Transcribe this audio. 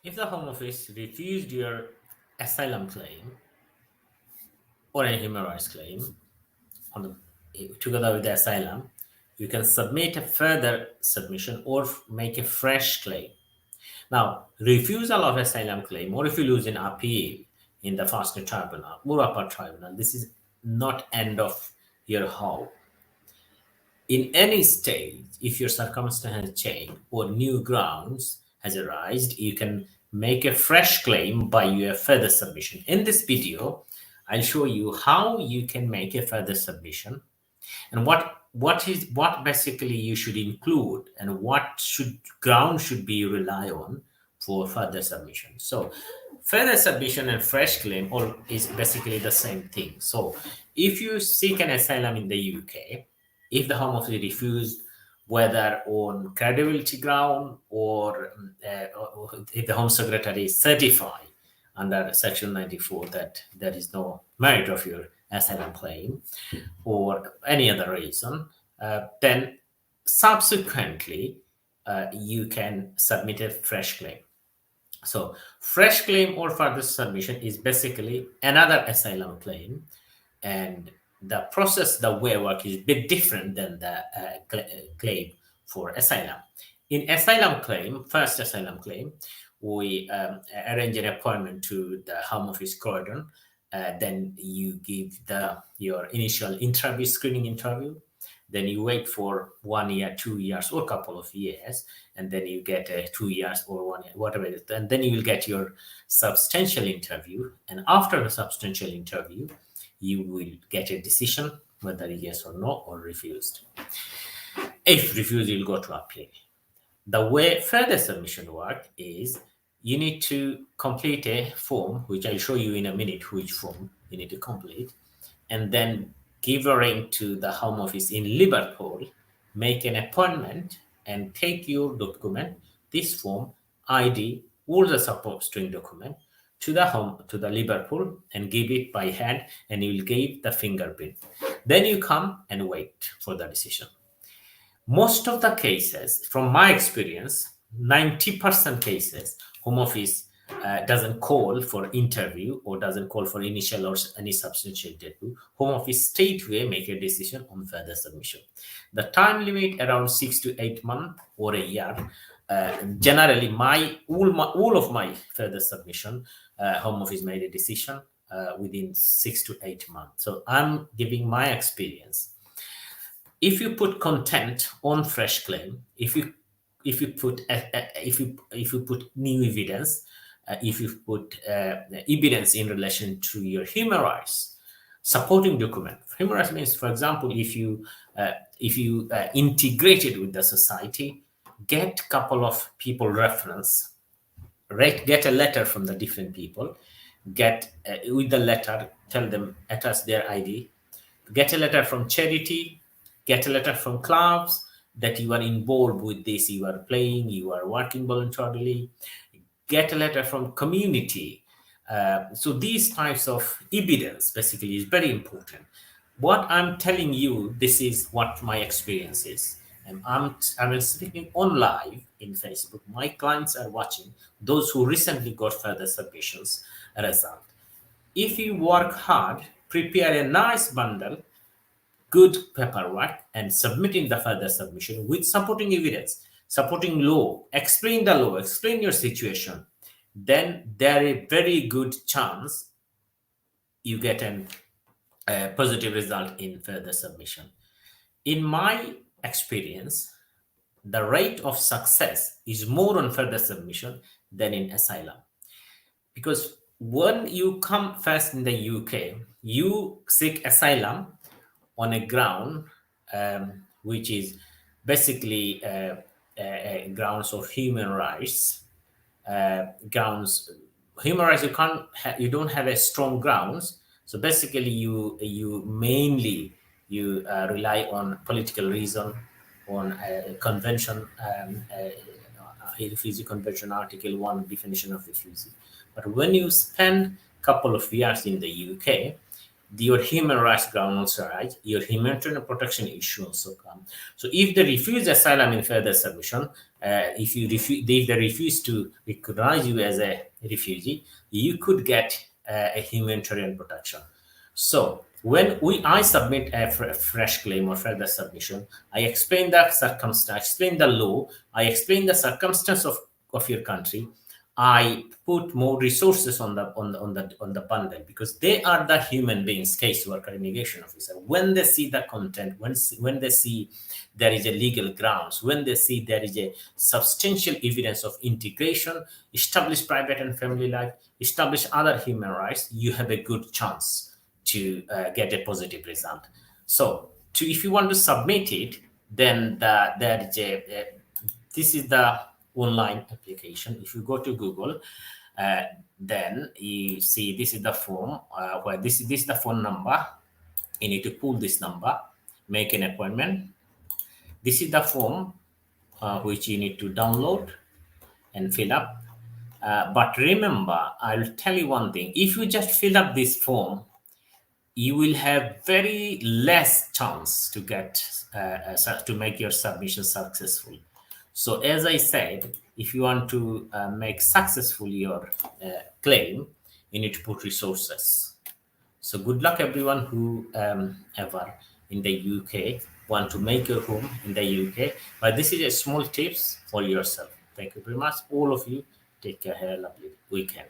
If the Home Office refused your asylum claim or a human rights claim on together with the asylum, you can submit a further submission or make a fresh claim. Now, refusal of asylum claim, or if you lose an appeal in the first tribunal or upper tribunal, this is not end of your how. In any stage, if your circumstance has changed or new grounds has arisen, you can make a fresh claim by your further submission. In this video, I'll show you how you can make a further submission and what basically you should include and what should ground should be rely on for further submission. So further submission and fresh claim all is basically the same thing. So if you seek an asylum in the UK, if the Home Office refused, whether on credibility ground or if the Home Secretary is certified under Section 94 that there is no merit of your asylum claim or any other reason, then subsequently you can submit a fresh claim. So fresh claim or further submission is basically another asylum claim, and the process, the way it works is a bit different than the claim for asylum. In asylum claim, first asylum claim, we arrange an appointment to the Home Office cordon. Then you give your initial interview, screening interview. Then you wait for 1 year, 2 years, or a couple of years, and then you get 2 years or 1 year, whatever it is. And then you will get your substantial interview. And after the substantial interview, you will get a decision whether yes or no or refused. If refused, you'll go to appeal. The way further submission work is you need to complete a form, which I'll show you in a minute which form you need to complete, and then give a ring to the Home Office in Liverpool, make an appointment, and take your document, this form, ID, all the supporting document, to the Liverpool and give it by hand, and you will give the fingerprint. Then you come and wait for the decision. Most of the cases, from my experience, 90% cases, Home Office doesn't call for interview or doesn't call for initial or any substantial interview. Home Office straightway make a decision on further submission. The time limit around 6 to 8 months or a year. Generally, all of my further submission, Home Office made a decision within 6 to 8 months. So I'm giving my experience. If you put content on fresh claim, if you put new evidence, if you put evidence in relation to your human rights supporting document. Human rights means, for example, if you integrated with the society, get couple of people reference, get a letter from the different people, get with the letter, tell them, attach their ID, get a letter from charity, get a letter from clubs that you are involved with this, you are playing, you are working voluntarily, get a letter from community. So these types of evidence basically is very important. What I'm telling you, this is what my experience is. And I'm speaking on live in Facebook. My clients are watching, those who recently got further submissions result. If you work hard, prepare a nice bundle, good paperwork, and submitting the further submission with supporting evidence, supporting law, explain the law, explain your situation, then there is a very good chance you get a positive result in further submission. In my experience, the rate of success is more on further submission than in asylum. Because when you come first in the UK, you seek asylum on a ground which is basically grounds of human rights. Grounds, human rights, you don't have a strong grounds. So basically, you mainly rely on political reason, on a convention, refugee convention, Article 1 definition of refugee. But when you spend a couple of years in the UK, your human rights ground also rise, your humanitarian protection issue also come. So if they refuse asylum in further submission, if they refuse to recognize you as a refugee, you could get a humanitarian protection. So when I submit a fresh claim or further submission, I explain the circumstance, explain the law, I explain the circumstance of your country. I put more resources on the bundle, because they are the human beings, caseworker, immigration officer. When they see the content, when they see there is a legal grounds, when they see there is a substantial evidence of integration, establish private and family life, establish other human rights, you have a good chance to get a positive result. So, if you want to submit it, then there is this is the online application. If you go to Google, uh, then you see this is the form, where this is the phone number. You need to pull this number, make an appointment. This is the form which you need to download and fill up. But remember, I'll tell you one thing: if you just fill up this form, you will have very less chance to get to make your submission successful. So as I said, if you want to make successful your claim, you need to put resources. So good luck everyone who ever in the UK want to make your home in the UK. But this is a small tips for yourself. Thank you very much, all of you. Take care. Have a lovely weekend.